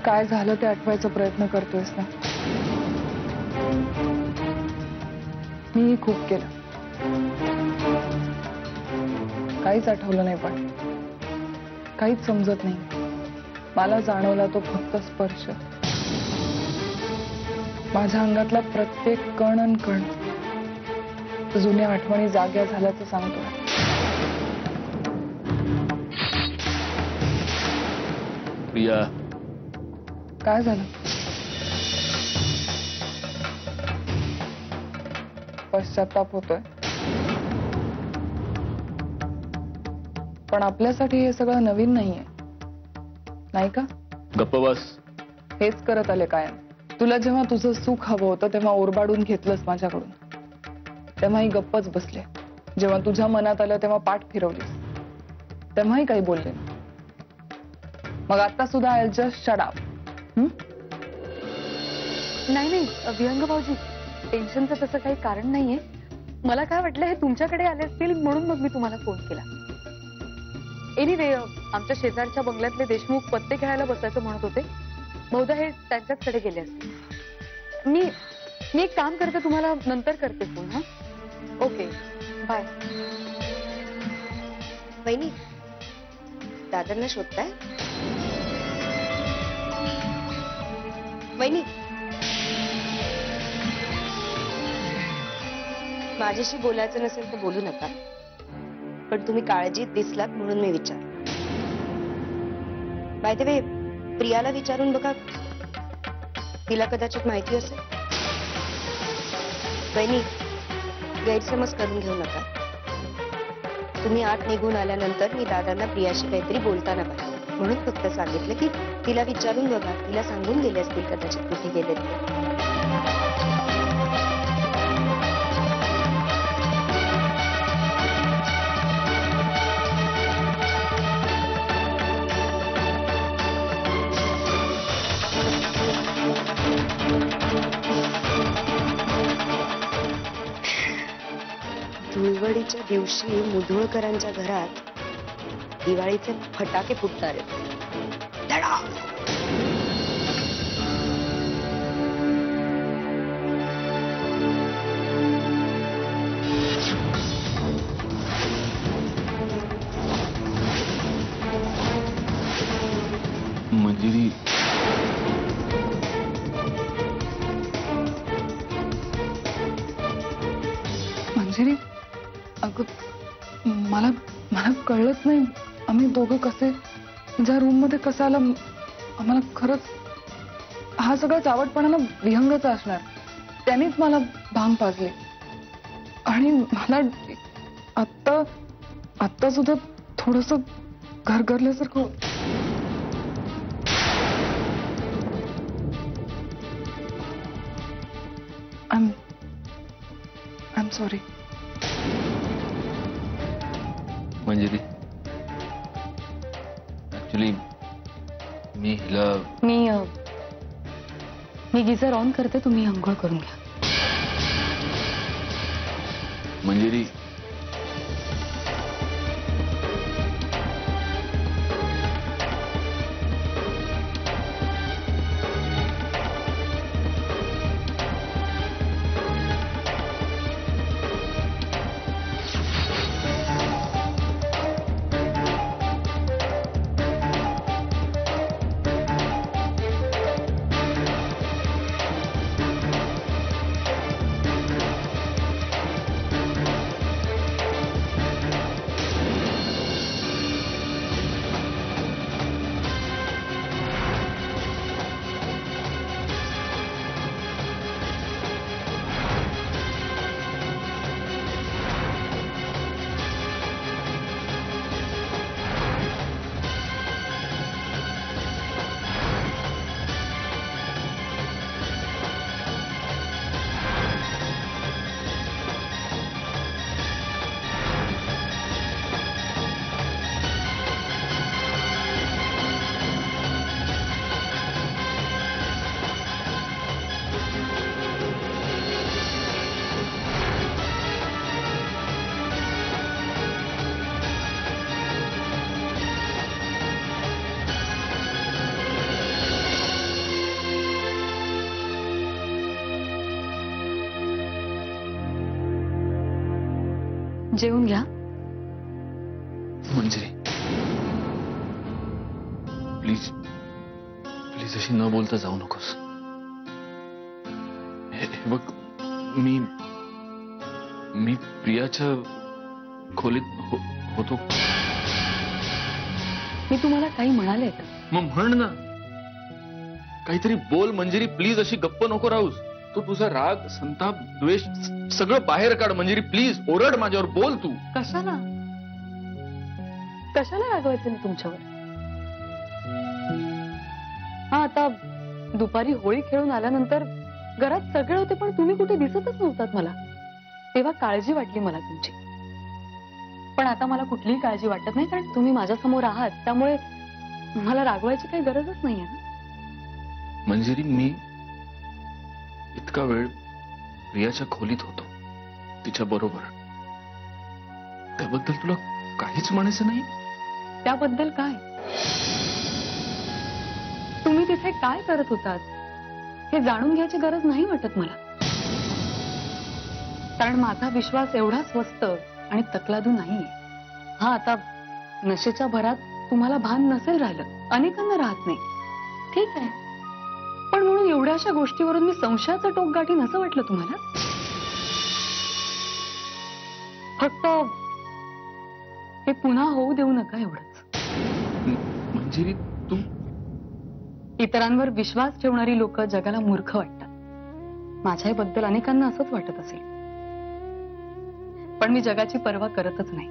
काय झालं ते आठवायचा प्रयत्न करतोयस ना? मी खूप केलं, काहीच आठवलं नाही, पण काहीच समजत नाही. मला जाणवला तो फक्त स्पर्श. माझ्या अंगातला प्रत्येक कण अन कण जुन्या आठवणी जाग्या झाल्याचं सांगतोय. प्रिया, काय झालं? पश्चाताप होतोय, पण आपल्यासाठी हे सगळं नवीन नाहीये, नाही का? गप्प बस. हेच करत आले कायम. तुला जेव्हा तुझं सुख हवं होतं तेव्हा ओरबाडून घेतलंस माझ्याकडून, तेव्हाही गप्पच बसले. जेव्हा तुझ्या मनात आलं तेव्हा पाठ फिरवलीस, तेव्हाही काही बोलले. मग आता सुद्धा आय जस्ट शट अप. नाही नाही विहंग भाऊजी, टेन्शनचं तसं काही कारण नाहीये. मला काय वाटलं हे तुमच्याकडे आले असतील म्हणून मग मी तुम्हाला फोन केला. एनिवे, आमच्या शेजारच्या बंगल्यातले देशमुख पत्ते खेळायला बसायचं म्हणत होते. बहुधा हे त्यांच्याचकडे गेले असतील. मी एक काम करते, तुम्हाला नंतर करते फोन. हा, ओके, बाय. वहिनी, दादांना शोधताय? वहिनी, माझ्याशी बोलायचं नसेल तर बोलू नका, पण तुम्ही काळजीत दिसलात म्हणून मी विचार. बाय द वे, प्रियाला विचारून बघा, तिला कदाचित माहिती असेल. वहिनी, गैरसमज करून घेऊ नका. तुम्ही आत निघून आल्यानंतर मी दादांना प्रियाशी काहीतरी बोलताना पाहिजे म्हणून फक्त सांगितलं की तिला विचारून बघा. तिला सांगून गेले असतील कदाचित कुठे गेले ते. धुळवडीच्या दिवशी मुधोळकरांच्या घरात दिवाळीचे फटाके फुटणार आहेत. धडा! मंजिरी, मंजिरी, अगं मला कळलंच नाही आम्ही दोघं कसे ज्या रूम मध्ये कसं आलं. आम्हाला खरंच हा सगळा चावटपणानं विहंगच असणार. त्यानेच मला भांग पाजले आणि मला आत्ता सुद्धा थोडस घरघरल्यासारखं. I'm sorry. Manjiri, actually me geyser on करते, तुम्ही अंघोळ करून घ्या. मंजिरी, जेवून घ्या. मंजिरी प्लीज प्लीज अशी न बोलता जाऊ नकोस. हे बघ, मी प्रियाच्या खोलीत होतो. मी तुम्हाला काही म्हणाले का? मग म्हण ना, काहीतरी बोल मंजिरी प्लीज. अशी गप्प नको राहूस. तू तुझा राग, संताप, द्वेष सगळं बाहेर काढ मंजिरी प्लीज. ओरड माझ्यावर, बोल तू. कशाला कशाला रागवायचं मी तुमच्यावर? हा, आता दुपारी होळी खेळून आल्यानंतर घरात सगळे होते पण तुम्ही कुठे दिसतच नव्हतात मला. तेव्हा काळजी वाटली मला तुमची. पण आता मला कुठलीही काळजी वाटत नाही, कारण तुम्ही माझ्या समोर आहात. त्यामुळे मला रागवायची काही गरजच नाहीये ना. मंजिरी मी इतका वेळ प्रियाच्या खोलीत होतो, तिच्या बरोबर. त्याबद्दल तुला काहीच म्हणायचं नाही? त्याबद्दल काय? तुम्ही तिथे काय करत होतात हे जाणून घ्यायची गरज नाही वाटत मला. कारण माझा विश्वास एवढा स्वस्त आणि तकलादू नाहीये. हा, आता नशेच्या भरात तुम्हाला भान नसेल राहिलं, अनेकांना राहत नाही, ठीक आहे. पण म्हणून एवढ्याशा गोष्टीवरून मी संशयाचं टोक गाठीन असं वाटलं तुम्हाला? फक्त हे पुन्हा होऊ देऊ नका एवढंच. मंजिरी तू इतरांवर विश्वास ठेवणारी लोक जगाला मूर्ख वाटतात. माझ्याबद्दल अनेकांना असंच वाटत असेल, पण मी जगाची पर्वा करतच नाही.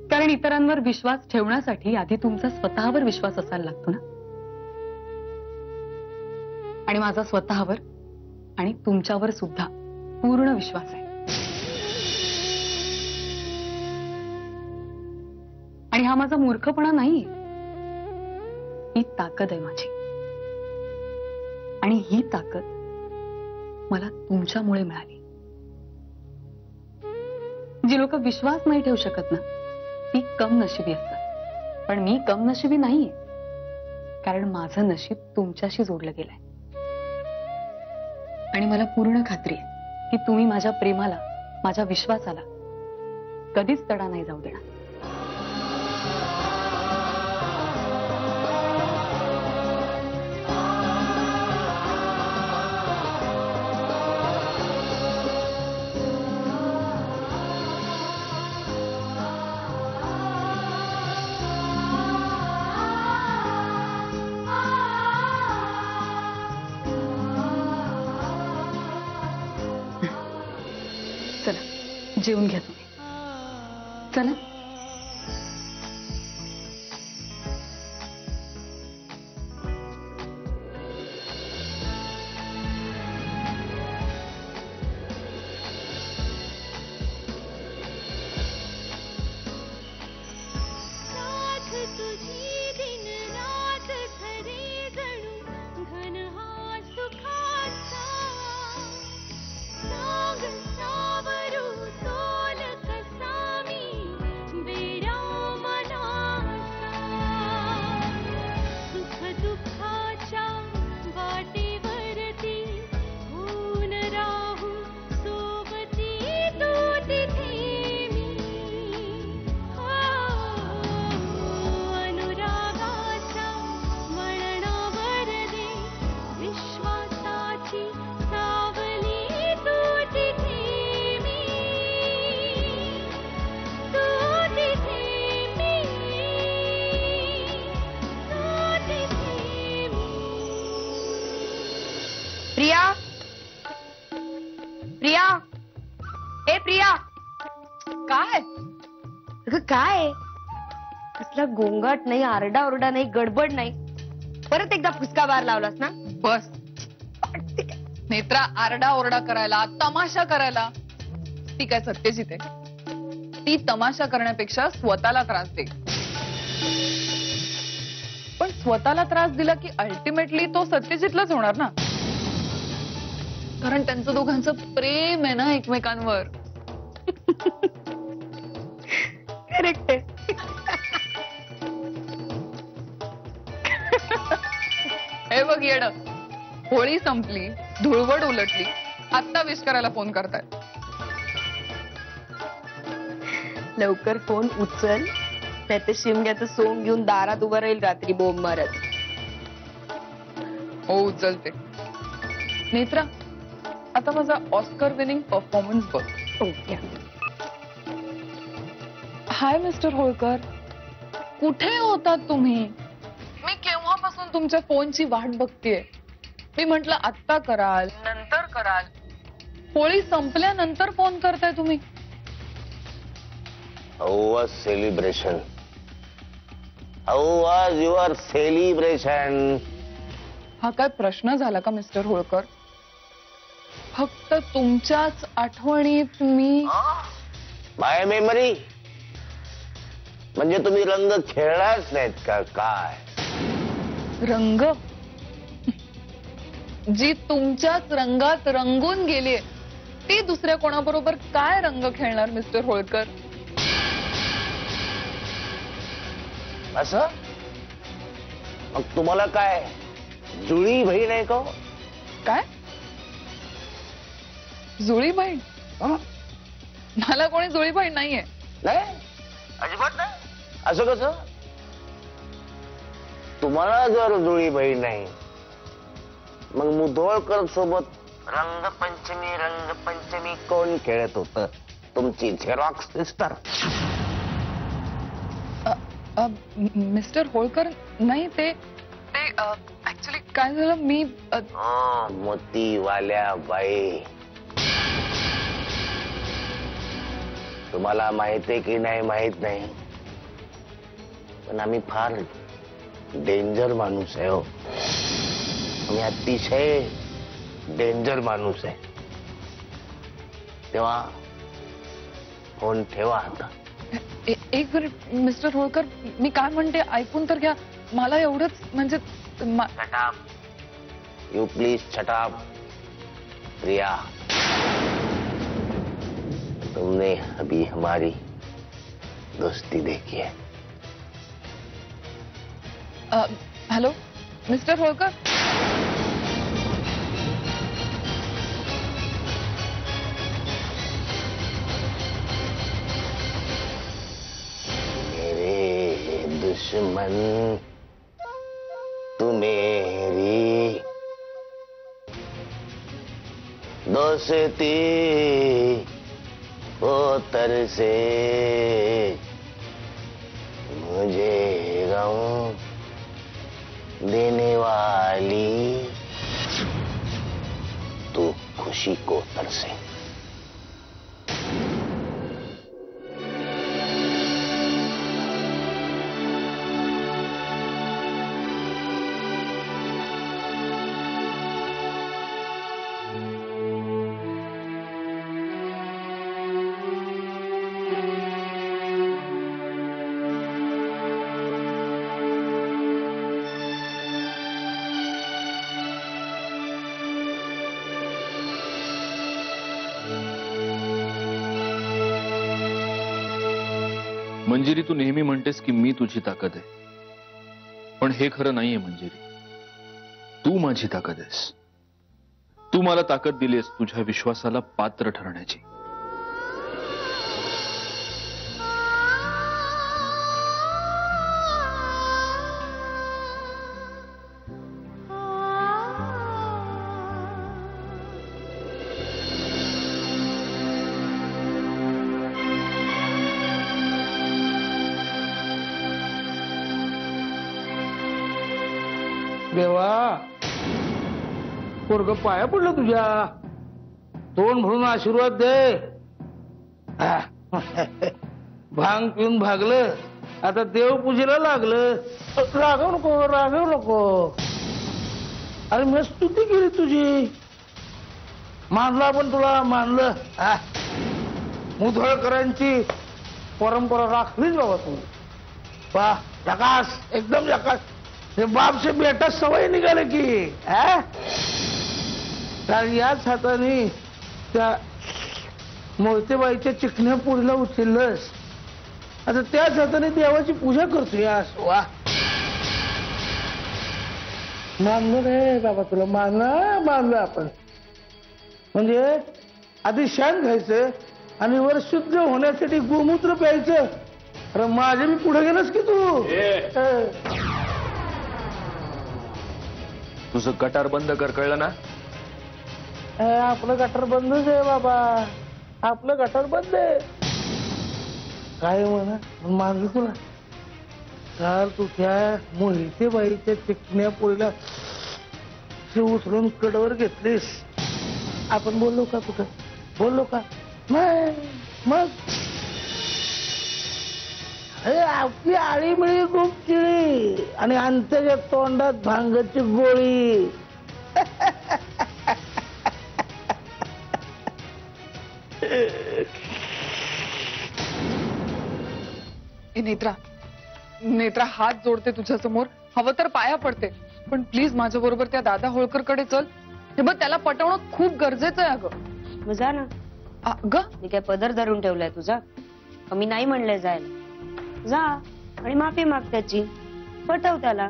कारण इतरांवर विश्वास ठेवण्यासाठी आधी तुमचा स्वतःवर विश्वास असायला लागतो ना. आणि माझा स्वतःवर आणि तुमच्यावर सुद्धा पूर्ण विश्वास आहे. आणि हा माझा मूर्खपणा नाहीये, ही ताकद आहे माझी. आणि ही ताकद मला तुमच्यामुळे मिळाली. जी लोक विश्वास नाही ठेवू शकत ना, ती कम नशिबी असतात. पण मी कम नशिबी नाहीये, कारण माझं नशीब तुमच्याशी जोडलं गेलंय. आणि मला पूर्ण खात्री आहे की तुम्ही माझ्या प्रेमाला, माझ्या विश्वासाला कधीच तडा नाही जाऊ देणार. चला जेवून घ्या तुम्ही. चला. प्रिया, प्रिया, ए प्रिया. काय? अगं काय? कसला गोंगाट नाही, आरडाओरडा नाही, गडबड नाही. परत एकदा फुसका बार लावलास ना? बस. नेत्रा आरडा ओरडा करायला, तमाशा करायला ती काय सत्यजित आहे? ती तमाशा करण्यापेक्षा स्वतःला त्रास दे. पण स्वतःला त्रास दिला की अल्टिमेटली तो सत्यजितलाच होणार ना, कारण त्यांचं दोघांचं प्रेम आहे ना एकमेकांवर. करेक्ट आहे. हे बघ येड, होळी संपली, धुळवड उलटली, आत्ता विश करायला फोन करतायत. लवकर फोन उचल, नाही तर शिमग्याचं सोंग घेऊन दारात उभं राहील रात्री बोंब मारत. हो उचलते. नेत्रा, आता माझा ऑस्कर विनिंग परफॉर्मन्स बघ. हाय मिस्टर होळकर, कुठे होतात तुम्ही? मी केव्हापासून तुमच्या फोनची वाट बघतेय. मी म्हंटल आत्ता कराल, नंतर कराल. होळी संपल्यानंतर फोन करताय तुम्ही. How was celebration? How was your celebration? हा काय प्रश्न झाला का मिस्टर होळकर? फक्त तुमच्याच आठवणीत मी. माय मेमरी म्हणजे तुम्ही रंग खेळलाच नाहीत का काय? रंग जी तुमच्याच रंगात रंगून गेली, ती दुसऱ्या कोणाबरोबर काय रंग खेळणार मिस्टर होळकर? असं मग तुम्हाला काय जुळी बहीण आहे का? काय जुळी बहीण? मला कोणी जुळी बहीण नाहीये. नाही, अजिबात नाही. असं कसं? तुम्हाला जर जुळी बहीण नाही, मग मुधोळकर सोबत रंगपंचमी कोण खेळत होत? तुमची झेरॉक्स सिस्टर. मिस्टर होळकर नाही, ते ऍक्च्युली काय झालं, मी मोतीवाल्या बाई. तुम्हाला माहितीये की नाही माहित नाही, पण आम्ही फार डेंजर माणूस आहे. हो, आम्ही अतिशय डेंजर माणूस आहे. तेव्हा फोन ठेवा आता. एक मिनिट मिस्टर होळकर, मी काय म्हणते ऐकून तर घ्या. मला एवढंच म्हणजे you please shut up. Priya, तुमने अभी हमारी दोस्ती देखी है. Hello mister Holkar. मेरे दुश्मन तू मेरी दोस्ती वो तरसे मुझे गम देने वाली तू खुशी को तरसे. मंजिरी, तू नेहमी म्हणतेस की मी तुझी ताकद आहे, पण हे खरं नाहीये मंजिरी. तू माझी ताकद आहेस. तू मला ताकद दिलीस तुझ्या विश्वासाला पात्र ठरण्याची. देवा, पोरग पाया पडलं तुझ्या. तोंड म्हणून आशीर्वाद दे. भांग पिऊन भागलं, आता देव पूजेला लागलं. रागव नको, रागव नको. अरे मी स्तुती केली तुझी, मानलं आपण तुला, मानलं. मुधोळकरांची परंपरा राखलीच बाबा तू. वा, झकास, एकदम झकास. हे बाप से बेटा सवय निघाले की. कारण याच हाताने त्या मोहितेबाईच्या चिकण्या पोरीला उचललंस, आता त्याच हाताने देवाची पूजा करतोय. वा, मानलं रे बाबा तुला, मानलं आपण. म्हणजे आधी शान घ्यायचं, आणि वर शुद्ध होण्यासाठी गोमूत्र प्यायचं. अरे माझे मी पुढे गेलोस की तू. तुझं गटार बंद कर, कळलं ना? आपलं गटर बंदच आहे बाबा, आपलं गटर बंद आहे. काय म्हणा मागली तुला काल तू त्या मोहिते बाईच्या चिकण्या पोळीला उचलून कडवर घेतलीस. आपण बोललो का कुठं? बोललो का? नाही. मग आपली आळीमिळी गुपचिळी आणि अंत्याच्या तोंडात भांगाची गोळी. नेत्रा, नेत्रा हात जोडते तुझ्या समोर, हवं तर पाया पडते, पण प्लीज माझ्या बरोबर त्या दादा होळकर कडे चल. हे बघ, त्याला पटवणं खूप गरजेचं आहे अगं. मग जा ना. अगं मी काय पदर धरून ठेवलाय तुझा? मी नाही म्हणलंय जायला. जा आणि माफी माग त्याची, पटव त्याला.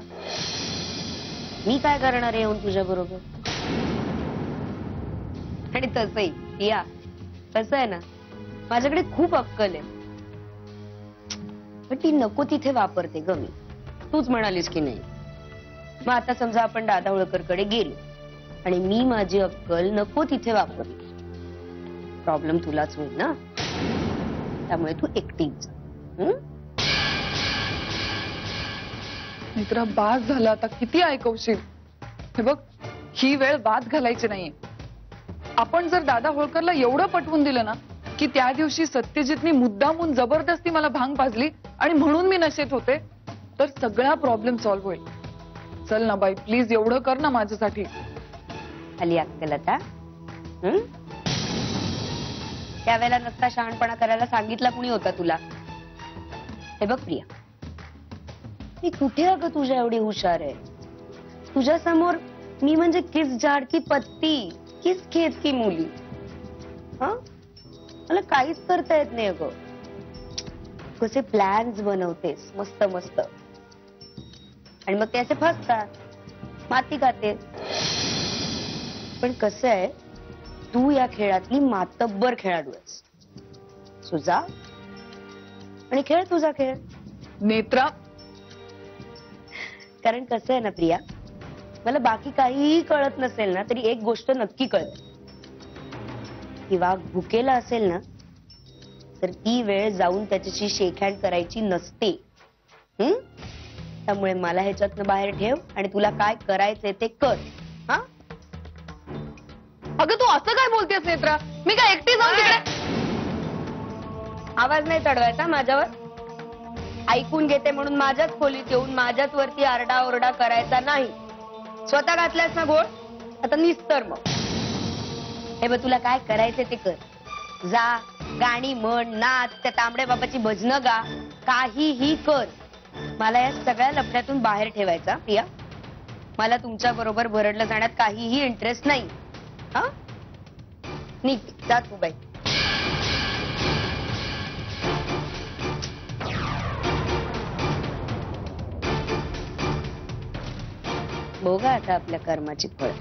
मी काय करणार आहे येऊन तुझ्या बरोबर? आणि तसंही पिया, कसं आहे ना, माझ्याकडे खूप अक्कल आहे, पण ती नको तिथे वापरते ग मी. तूच म्हणालीस की नाही. मग आता समजा आपण दादा होळकरकडे गेलो आणि मी माझी अक्कल नको तिथे वापरली, प्रॉब्लेम तुलाच होईल ना. त्यामुळे तू एकटीच जा. नेत्रा, बास झालं आता, किती ऐकवशील? हे बघ, ही वेळ वाद घालायची नाहीये. आपण जर दादा होळकरला एवढं पटवून दिलं ना की त्या दिवशी सत्यजितनी मुद्दामून जबरदस्ती मला भांग पाजली आणि म्हणून मी नशेत होते, तर सगळा प्रॉब्लेम सॉल्व्ह होईल. चल ना बाई, प्लीज एवढं कर ना माझ्यासाठी. आली अक्कल आता? त्यावेळेला नसता शहाणपणा करायला सांगितला कुणी होता तुला? हे बघ प्रिया, मी कुठे अगं तुझ्या एवढी हुशार आहे? तुझ्या समोर मी म्हणजे किस झाड की पत्ती, किस खेत की मुली. मला काहीच करता येत नाही अगं. कसे प्लॅन्स बनवतेस मस्त मस्त, आणि मग ते असे फसतात, माती खाते. पण कसं आहे, तू या खेळातली मातब्बर खेळाडू आहेस. सो जा आणि खेळ तुझा खेळ. नेत्रा, कारण कसं आहे ना प्रिया, मला बाकी काहीही कळत नसेल ना, तरी एक गोष्ट नक्की कळते की वाघ भुकेला असेल ना, तर ती वेळ जाऊन त्याच्याशी शेकहँड करायची नसते. त्यामुळे मला ह्याच्यातनं बाहेर ठेव आणि तुला काय करायचंय ते कर. हा, अगं तू असं काय बोलतेस नेत्रा? मी काय एकटी जाऊन तिकडे? आवाज नाही चढवायचा माझ्यावर. ऐकून घेते म्हणून माझ्याच खोलीत येऊन माझ्याच वरती आरडाओरडा करायचा नाही. स्वतः घातल्यास ना गोळ, आता निस्तर मग. हे बघ, तुला काय करायचंय ते कर. जा, गाणी म्हण, नाच, त्या तांबड्या बाबाची भजनं गा, काहीही कर. मला या सगळ्या लफड्यातून बाहेर ठेवायचा प्रिया. मला तुमच्या बरोबर भरडलं जाण्यात काहीही इंटरेस्ट नाही. हा, निघ, जा तू बाई. बघा आता आपल्या कर्माची फळ.